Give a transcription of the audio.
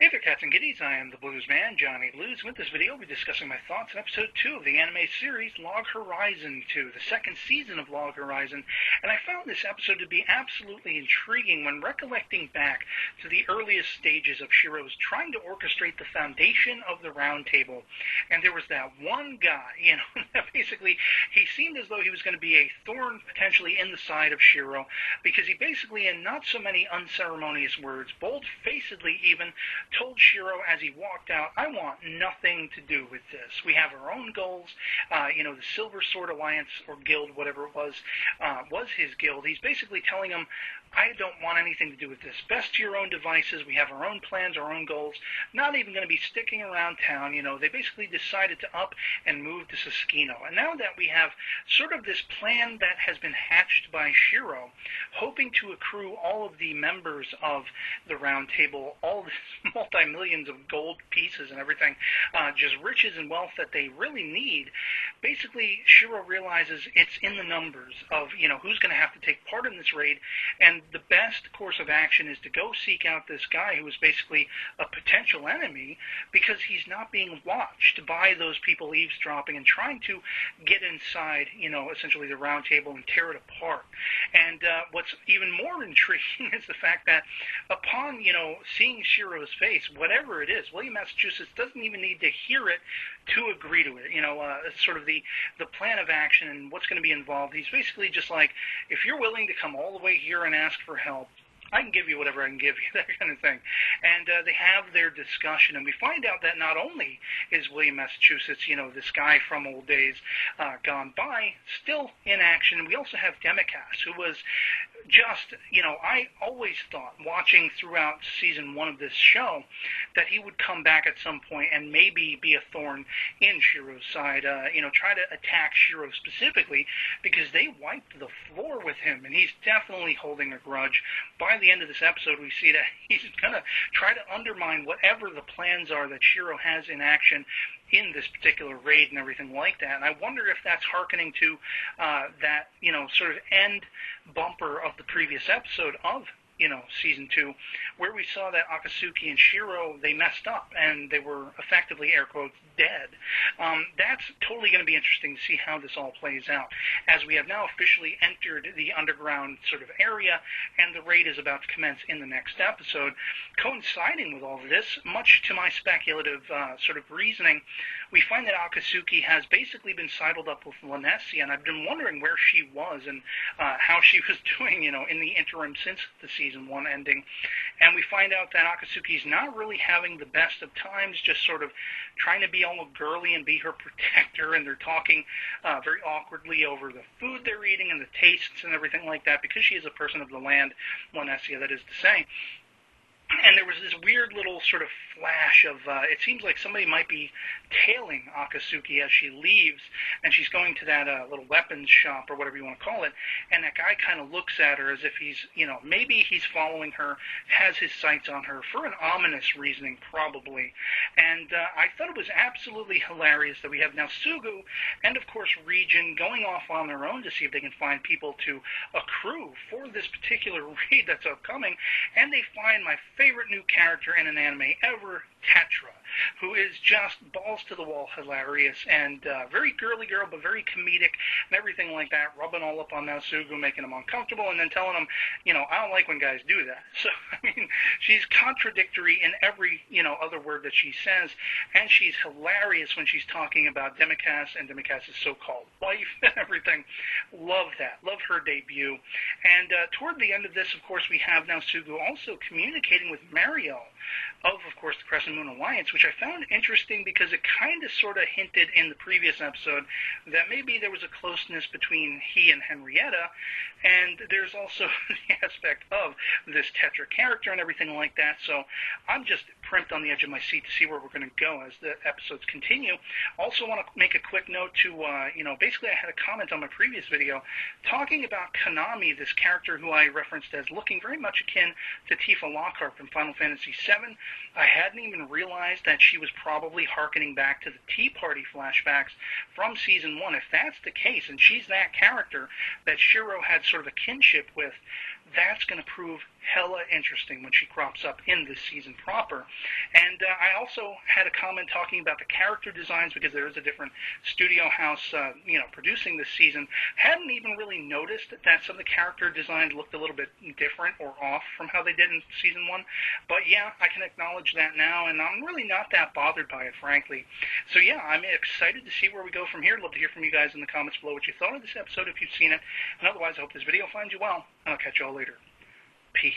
Hey there, cats and kitties. I am the Blues Man, Johnny Blues. With this video, I'll be discussing my thoughts on episode 2 of the anime series Log Horizon 2, the second season of Log Horizon. And I found this episode to be absolutely intriguing when recollecting back to the earliest stages of Shiro's trying to orchestrate the foundation of the Round Table. And there was that one guy, that basically he seemed as though he was going to be a thorn potentially in the side of Shiro, because he basically, in not so many unceremonious words, bold-facedly even, told Shiro as he walked out, I want nothing to do with this. We have our own goals. The Silver Sword Alliance, or Guild, whatever it was his guild. He's basically telling him, I don't want anything to do with this. Best to your own devices. We have our own plans, our own goals. Not even going to be sticking around town. They basically decided to up and move to Suskino. And now that we have sort of this plan that has been hatched by Shiro, hoping to accrue all of the members of the Round Table, all this multi-millions of gold pieces and everything, just riches and wealth that they really need, basically Shiro realizes it's in the numbers of, who's going to have to take part in this raid, and the best course of action is to go seek out this guy who is basically a potential enemy, because he's not being watched by those people eavesdropping and trying to get inside, essentially the Round Table and tear it apart. And what's even more intriguing is the fact that upon, seeing Shiro's face, whatever it is, William Massachusetts doesn't even need to hear it to agree to it. Sort of the plan of action and what's going to be involved. He's basically just like, if you're willing to come all the way here and ask for help, I can give you whatever I can give you, that kind of thing. And they have their discussion, and we find out that not only is William Massachusetts, this guy from old days gone by, still in action, we also have Demicast, who was just, I always thought, watching throughout season 1 of this show, that he would come back at some point and maybe be a thorn in Shiro's side, try to attack Shiro specifically, because they wiped the floor with him, and he's definitely holding a grudge. By the end of this episode, we see that he's going to try to undermine whatever the plans are that Shiro has in action in this particular raid and everything like that. And I wonder if that's hearkening to that, sort of end bumper of the previous episode of season 2, where we saw that Akatsuki and Shiro, they messed up, and they were effectively, air quotes, dead. That's totally going to be interesting to see how this all plays out, as we have now officially entered the underground sort of area, and the raid is about to commence in the next episode. Coinciding with all of this, much to my speculative sort of reasoning, we find that Akatsuki has basically been sidled up with Lanessia, and I've been wondering where she was and how she was doing, in the interim since the season 1 ending. And we find out that Akatsuki's not really having the best of times, just sort of trying to be all girly and be her protector, and they're talking very awkwardly over the food they're eating and the tastes and everything like that, because she is a person of the land, Lanessia, that is to say. And there was this weird little sort of flash of, it seems like somebody might be tailing Akatsuki as she leaves, and she's going to that little weapons shop, or whatever you want to call it, and that guy kind of looks at her as if he's, maybe he's following her, has his sights on her, for an ominous reasoning, probably. And I thought it was absolutely hilarious that we have now Sugu, and of course Region, going off on their own to see if they can find people to accrue for this particular raid that's upcoming, and they find my favorite new character in an anime ever, Tetra, who is just balls-to-the-wall hilarious, and very girly girl, but very comedic, and everything like that, rubbing all up on Naosugu, making him uncomfortable, and then telling him, I don't like when guys do that. So, she's contradictory in every, other word that she says, and she's hilarious when she's talking about Demicast and Demicast's so-called wife and everything. Love that. Love her debut. And toward the end of this, of course, we have Naosugu also communicating with Mario of course, the Crescent Moon Alliance, which I found interesting because it kind of sort of hinted in the previous episode that maybe there was a closeness between he and Henrietta, and there's also the aspect of this Tetra character and everything like that, so I'm just primped on the edge of my seat to see where we're going to go as the episodes continue. Also want to make a quick note to, basically I had a comment on my previous video talking about Konami, this character who I referenced as looking very much akin to Tifa Lockhart from Final Fantasy VII. I hadn't even realized that she was probably hearkening back to the Tea Party flashbacks from Season 1. If that's the case, and she's that character that Shiro had sort of a kinship with, that's going to prove hella interesting when she crops up in this season proper. And I also had a comment talking about the character designs, because there is a different studio house, producing this season. Hadn't even really noticed that some of the character designs looked a little bit different or off from how they did in season 1. But yeah, I can acknowledge that now, and I'm really not that bothered by it, frankly. So yeah, I'm excited to see where we go from here. Love to hear from you guys in the comments below what you thought of this episode if you've seen it. And otherwise, I hope this video finds you well, and I'll catch you all later. Peace.